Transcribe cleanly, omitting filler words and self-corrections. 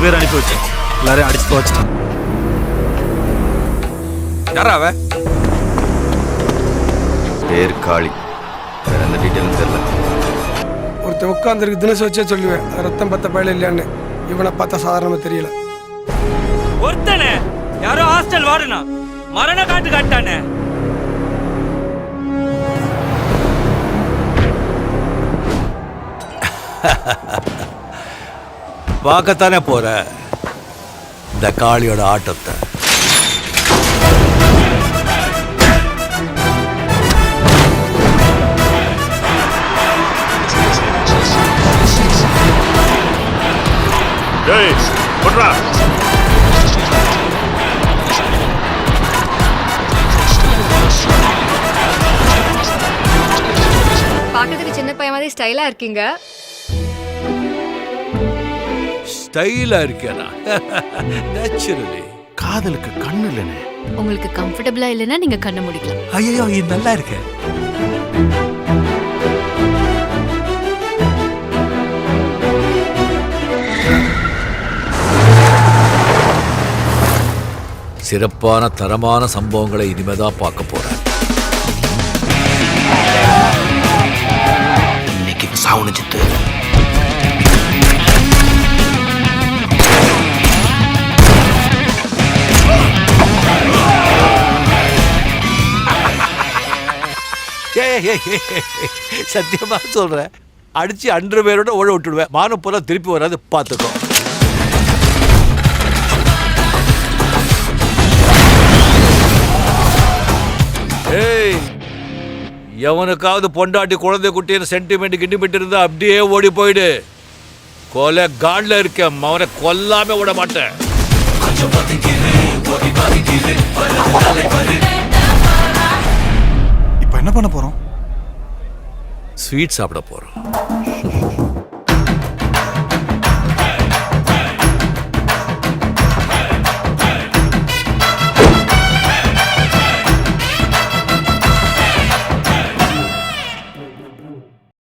பேர் அனுப்பி வச்சேன். எல்லாரையும் அடிச்சு துவச்சிட்டான். யாரா அவ? பேர் காளி. வேற எந்த டீட்டெயிலும் தெரியல. ஒருத்தன் உட்காந்துருக்கு தினசு வச்சே சொல்லுவேன் ரத்தம் பத்த பயில இல்லையான்னு. இவனை பார்த்தா சாதாரணமா தெரியல. ஒருத்தனே யாரோ ஹாஸ்டல் வாடுனா மரண காட்டு காட்டானே. பார்க்கத்தானே போற இந்த காளியோட ஆட்டத்தை. பார்க்கிறதுக்கு சின்ன பையன் மாதிரி ஸ்டைலா இருக்கீங்க. ஸ்டைலா இருக்கேனா? நேச்சுரலி. காதலுக்கு கண்ணு இல்லைன்னு. உங்களுக்கு கம்ஃபர்டபிளா இல்லைன்னா நீங்க கண்ணை முடிக்கலாம். ஐயோ இது நல்லா இருக்கு. சிறப்பான தரமான சம்பவங்களை இனிமேதான் பார்க்க போறேன். இன்னைக்கு சாவுன சித்து. சத்தியமா சொல்றேன், அடிச்சு 100 பேரோட ஓட விட்டுடுவேன். மானம் போல திருப்பி வராது, பார்த்துக்கோ. ஏய், எவனுக்காவது பொண்டாட்டி குழந்தை குட்டின்னு சென்டிமெண்ட் கிண்டிமெண்ட் இருந்தா அப்படியே ஓடி போயிடு. கொலை காட்ல இருக்க அவனை கொல்லாம விட மாட்டேன். இப்ப என்ன பண்ண போறோம்? ஸ்வீட் சாப்பிட போறோம்.